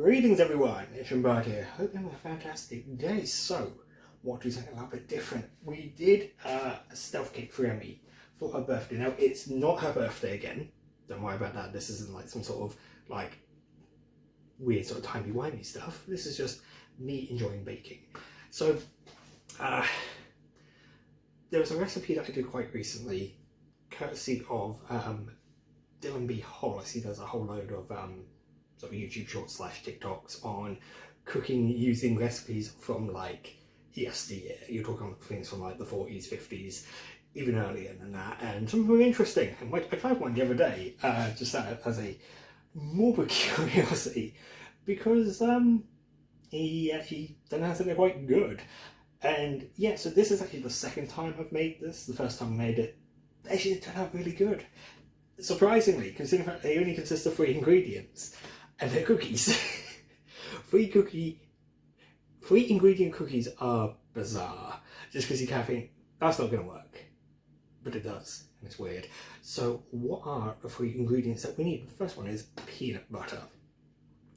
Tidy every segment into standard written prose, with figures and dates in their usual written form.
Greetings everyone, Ishambakes here. Hope you're having a fantastic day. So, what do something a little bit different? We did a stealth cake for Emmy for her birthday. Now, it's not her birthday again. Don't worry about that. This isn't like some sort of like weird sort of timey-wimey stuff. This is just me enjoying baking. So, there was a recipe that I did quite recently, courtesy of Dylan B Hollis. He does a whole load of sort of YouTube shorts / TikToks on cooking using recipes from like yesteryear. You're talking things from like the 40s, 50s, even earlier than that, and some very interesting. And I tried one the other day, just as a morbid curiosity, because he actually done something quite good. And yeah, so this is actually the second time I've made this. The first time I made it, actually it turned out really good. Surprisingly, considering that they only consist of 3 ingredients, and they're cookies. 3 ingredient cookies are bizarre, just because you can't think, that's not going to work. But it does, and it's weird. So what are the 3 ingredients that we need? The first one is peanut butter.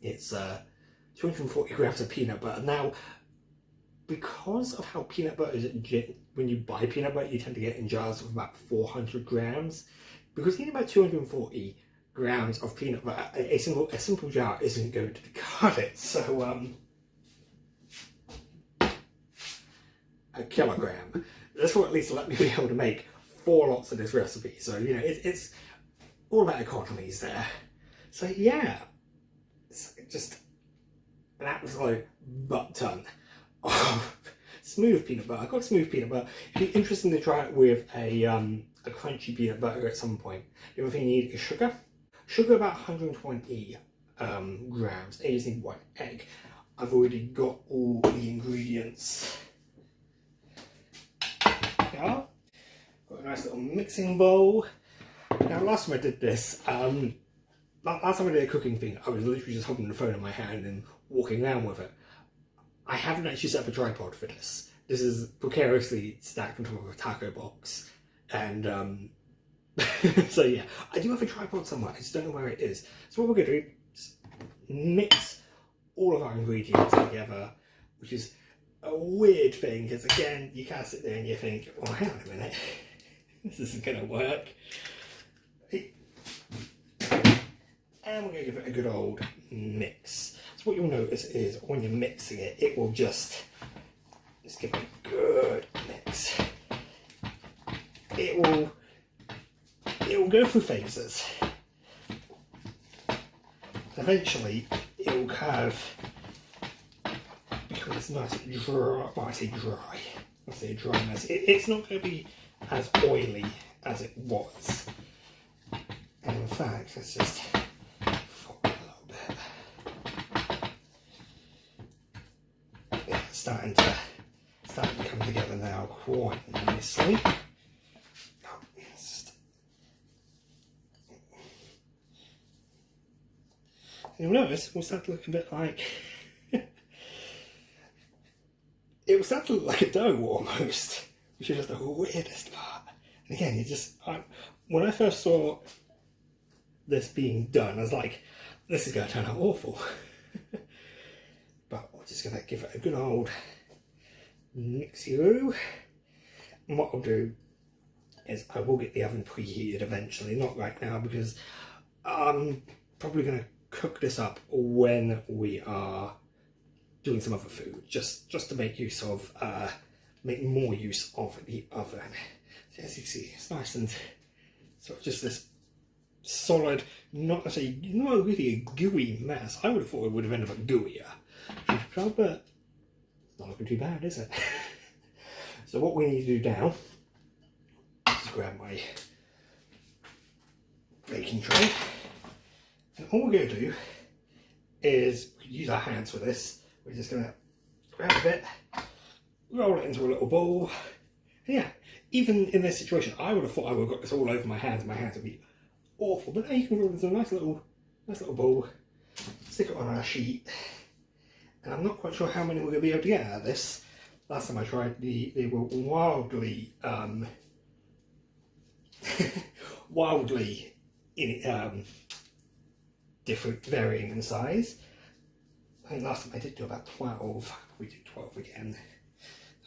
It's 240 grams of peanut butter. Now, because of how peanut butter is, when you buy peanut butter, you tend to get in jars of about 400 grams. Because you need about 240 grams of peanut butter, a simple jar isn't going to cut it. So, a kilogram. This will at least let me be able to make 4 lots of this recipe. So, you know, it's all about economies there. So, yeah, it's just an absolute butt ton of smooth peanut butter. I've got smooth peanut butter. It'd be interesting to try it with a crunchy peanut butter at some point. The other thing you need is sugar. Sugar about 120 grams. And you just need 1 egg. I've already got all the ingredients. Yeah. Got a nice little mixing bowl. Now last time I did this, last time I did a cooking thing, I was literally just holding the phone in my hand and walking around with it. I haven't actually set up a tripod for this. This is precariously stacked on top of a taco box. And so yeah, I do have a tripod somewhere, I just don't know where it is. So what we're going to do is mix all of our ingredients together, which is a weird thing, because again, you can't sit there and you think, well, hang on a minute, this isn't going to work. And we're going to give it a good old mix. So what you'll notice is when you're mixing it, it will just give it a good mix. It will go through phases. Eventually, it will kind of become this nice dry. Well, I say dry. I say dryness. It's not going to be as oily as it was. And in fact, let's just fold it a little bit. Yeah, it's starting to come together now quite nicely. You'll notice it will start to look a bit like it will start to look like a dough almost, which is just the weirdest part. And again, you just when I first saw this being done, I was like, this is going to turn out awful. But we're just going to give it a good old mixy-oo. And what I'll do is I will get the oven preheated eventually, not right now, because I'm probably going to cook this up when we are doing some other food, just to make use of make more use of the oven. So as you see, it's nice and sort of just this solid, not really a gooey mess. I would have thought it would have ended up gooier, but it's not looking too bad, is it? So what we need to do now is grab my baking tray. And all we're going to do is use our hands for this. We're just going to grab a bit, roll it into a little ball. And yeah, even in this situation, I would have thought I would have got this all over my hands. My hands would be awful. But now you can roll it into a nice little ball, stick it on our sheet. And I'm not quite sure how many we're going to be able to get out of this. Last time I tried, they were wildly, different, varying in size. I think last time I did do about 12. We did 12 again.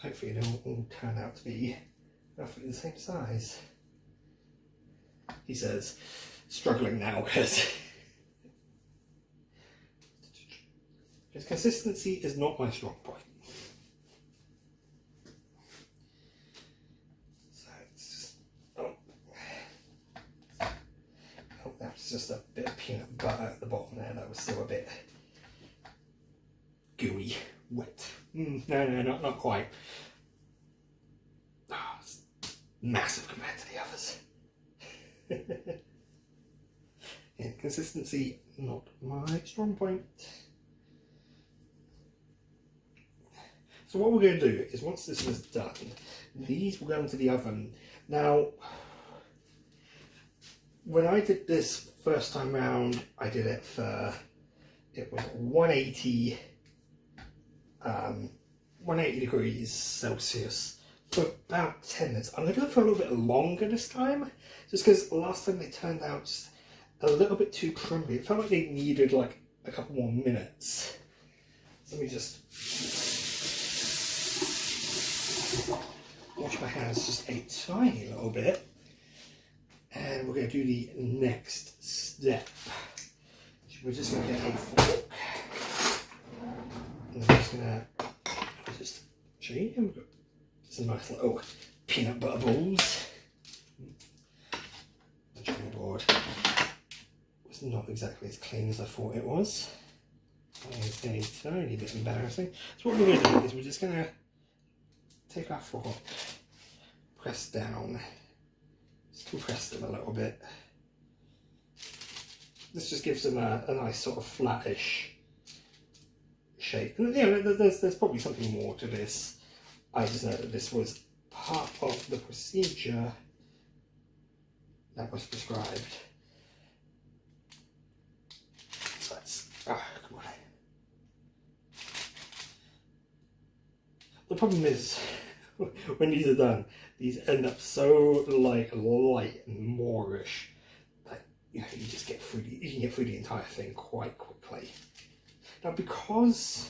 Hopefully they'll all turn out to be roughly the same size. He says, struggling now because consistency is not my strong point. So it's just, oh, that's just a bit of peanut butter at the bottom there. That was still a bit gooey, wet. No, not quite. Oh, it's massive compared to the others. Yeah, consistency, not my strong point. So what we're going to do is once this is done, these will go into the oven. Now, when I did this first time round, I did it for, it was 180 degrees Celsius for about 10 minutes. I'm going to do it for a little bit longer this time, just because last time they turned out just a little bit too crumbly. It felt like they needed like a couple more minutes. So let me just wash my hands just a tiny little bit, and we're going to do the next step. We're just going to get a fork, and I'm just going to show you. We've got some nice little peanut butter balls. The chopping board was not exactly as clean as I thought it was. It's a tiny bit embarrassing. So what we're going to do is we're just going to take our fork, press down, just compress them a little bit. This just gives them a nice sort of flattish shape. And yeah, there's probably something more to this. I just know that this was part of the procedure that was prescribed. So let's, come on. The problem is, when these are done, these end up so light and moorish that you just get through you can get through the entire thing quite quickly. Now, because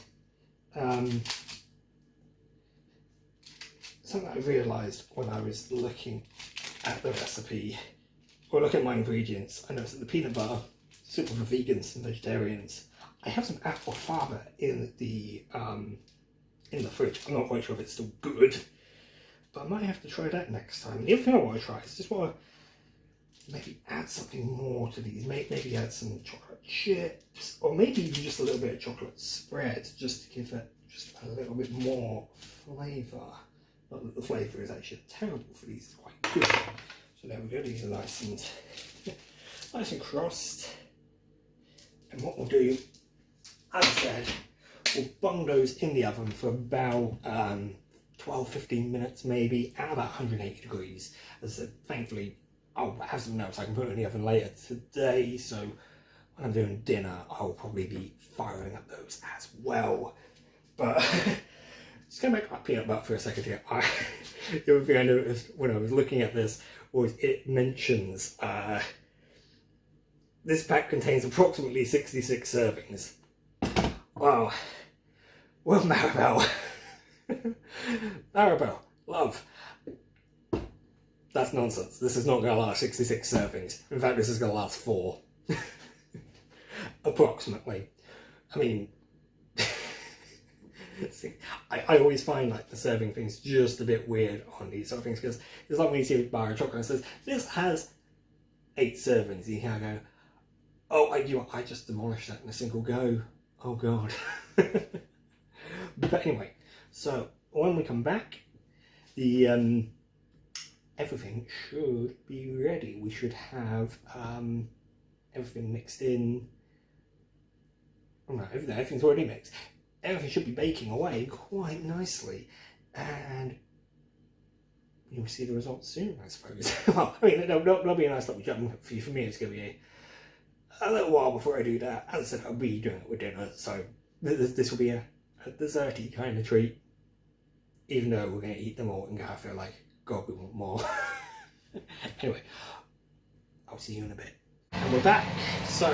something I realised when I was looking at the recipe, or looking at my ingredients, I noticed that the peanut butter, super for vegans and vegetarians. I have some apple fava in the fridge. I'm not quite sure if it's still good, but I might have to try that next time. The other thing I want to try is just want to maybe add something more to these. Maybe add some chocolate chips, or maybe even just a little bit of chocolate spread, just to give it just a little bit more flavour. Not that the flavour is actually terrible for these, it's quite good. So there we go, these are nice and crossed. And what we'll do, as I said, we'll bung those in the oven for about 12-15 minutes maybe, at about 180 degrees. As I said, thankfully I'll have some notes I can put in the oven later today, so when I'm doing dinner I'll probably be firing up those as well. But just going back to my peanut butter for a second here. The other thing I noticed when I was looking at this was it mentions this pack contains approximately 66 servings. Wow. Well, Maribel. Maribel, love. That's nonsense. This is not going to last 66 servings. In fact, this is going to last 4. Approximately. I mean, see, I always find like the serving things just a bit weird on these sort of things, because it's like when you see a bar of chocolate and it says, this has 8 servings. You kind of go, oh, I just demolished that in a single go. Oh God. But anyway, so when we come back, the everything should be ready. We should have everything mixed in. Oh no, everything's already mixed. Everything should be baking away quite nicely, and you'll see the results soon, I suppose. Well, I mean, that'll be a nice little jump for you. For me, it's going to be a little while before I do that. As I said, I'll be doing it with dinner, so this will be a desserty kind of treat, even though we're going to eat them all and I feel like, God, we want more. Anyway, I'll see you in a bit. And we're back. So,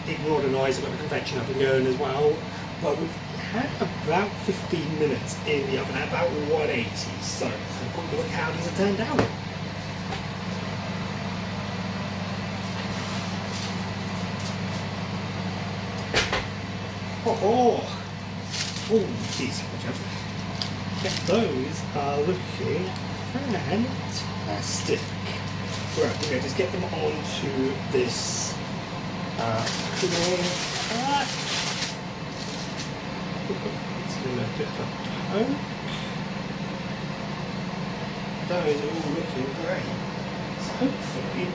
ignore the noise, I've got the convection oven going as well. But we've had about 15 minutes in the oven at about 180, so let's have a look how these are turned out. Oh, these those are looking fantastic. Right, we're going to just get them onto this let's give them a bit of a poke. Those are all looking great. So hopefully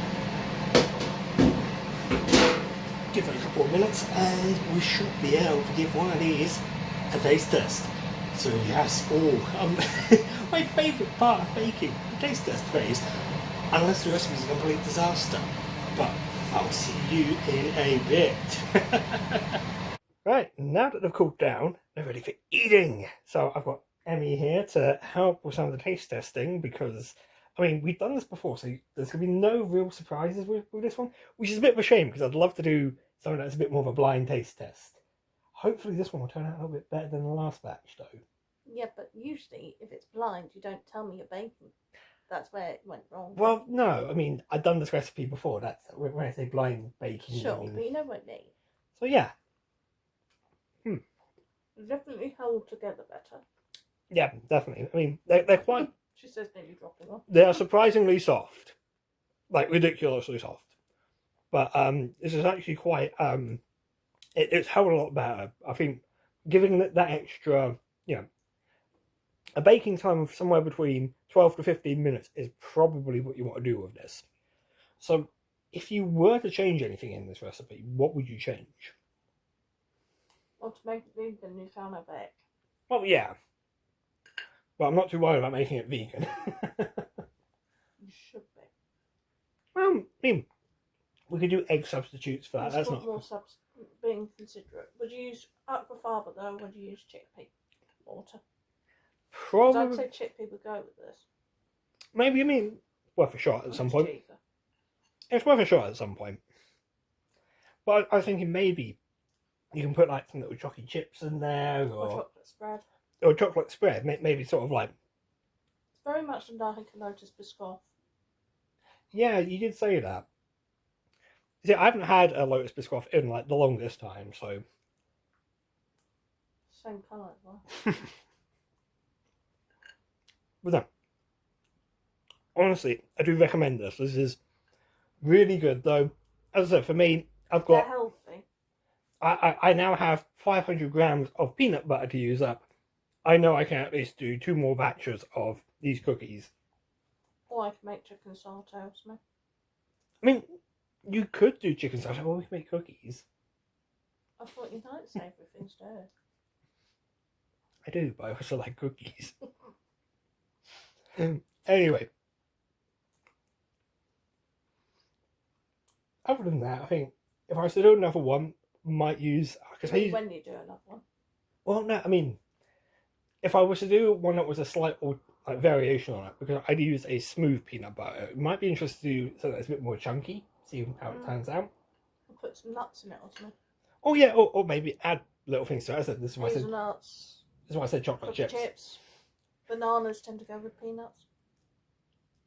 give it a couple of minutes and we should be able to give one of these a taste test. So yes, my favourite part of baking, the taste test phase, unless the recipe is a complete disaster. But I'll see you in a bit. Right, now that they've cooled down, they're ready for eating. So I've got Emmy here to help with some of the taste testing because, I mean, we've done this before, so there's going to be no real surprises with this one, which is a bit of a shame because I'd love to do something that's a bit more of a blind taste test. Hopefully this one will turn out a little bit better than the last batch, though. Yeah, but usually if it's blind, you don't tell me you're baking. That's where it went wrong. Well, no, I mean, I've done this recipe before. That's when I say blind baking. Sure, I mean, but you know what I mean. So yeah. They definitely hold together better. Yeah, definitely. I mean, they're quite... She says nearly dropping off. They are surprisingly soft. Like, ridiculously soft. But this is actually quite... It's held a lot better. I think giving it that extra, a baking time of somewhere between 12 to 15 minutes is probably what you want to do with this. So, if you were to change anything in this recipe, what would you change? Well, to make it vegan, you can't have egg. Well, yeah. But I'm not too worried about making it vegan. You should be. Well, I mean, we could do egg substitutes for that. That's not more being considerate. Would you use aquafaba though? Or would you use chickpea water? probably. I'd say chickpea would go with this. Maybe, I mean, worth a shot at some point. Cheaper. It's worth a shot at some point. But I was thinking maybe you can put like some little chocolate chips in there, Or chocolate spread. Or chocolate spread, maybe sort of like... It's very much like a Lotus Biscoff. Yeah, you did say that. See, I haven't had a Lotus Biscoff in like the longest time, so... Same colour as well. But no. Honestly, I do recommend this. This is really good, though. As I said, for me, I've got... They're healthy. I now have 500 grams of peanut butter to use up. I know I can at least do 2 more batches of these cookies. Or I can make chicken saltado. I mean, you could do chicken salad, or we can make cookies. I thought you liked savoury things too. I do, but I also like cookies. Anyway. Other than that, I think if I was to do another one, I might use... When you do another one? Well, no, I mean, if I was to do one that was a slight like variation on it, because I'd use a smooth peanut butter, it might be interesting to do something that's a bit more chunky, see how it turns out. I'll put some nuts in it or something. Oh yeah, or maybe add little things to it. This is why I said nuts. This is why I said chocolate chips. Bananas tend to go with peanuts.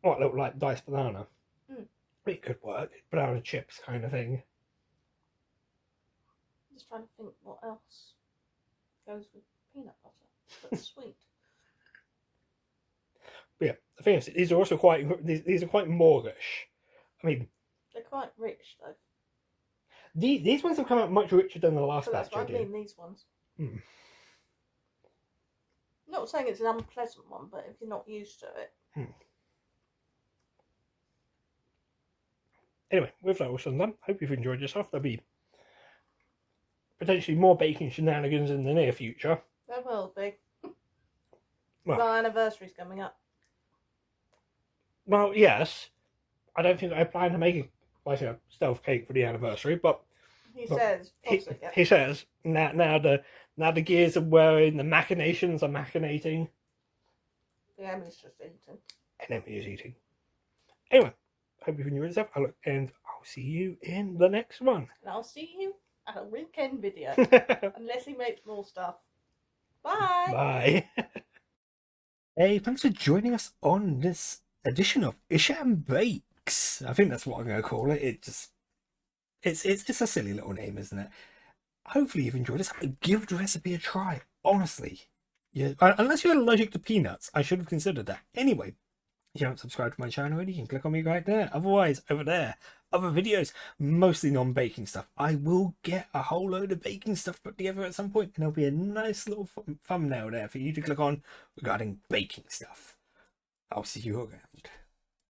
What, little like diced banana? Mm. It could work. Banana chips kind of thing. Just trying to think what else goes with peanut butter that's sweet. But yeah, the thing is, these are also quite. These are quite Moorish. I mean, they're quite rich though. These ones have come out much richer than the last batch. That's what I mean. These ones. Hmm. Not saying it's an unpleasant one, but if you're not used to it. Anyway, with that all said and done, hope you've enjoyed yourself. There'll be potentially more baking shenanigans in the near future. There will be. Well, our anniversary's coming up. Well, yes. I don't think I plan to make a stealth cake for the anniversary, but he says now the gears are whirring, the machinations are machinating. The Emmy's just eating. And Emmy is eating. Anyway, hope you've enjoyed yourself. And I'll see you in the next one. And I'll see you a weekend video. Unless he makes more stuff. Bye! Bye. Hey, thanks for joining us on this edition of Ishambakes. I think that's what I'm going to call it. It's a silly little name, isn't it? Hopefully you've enjoyed this. Give the recipe a try. Honestly, yeah. Unless you're allergic to peanuts, I should have considered that. Anyway, if you haven't subscribed to my channel already, you can click on me right there. Otherwise, over there, other videos, mostly non-baking stuff. I will get a whole load of baking stuff put together at some point, and there'll be a nice little thumbnail there for you to click on regarding baking stuff. I'll see you around.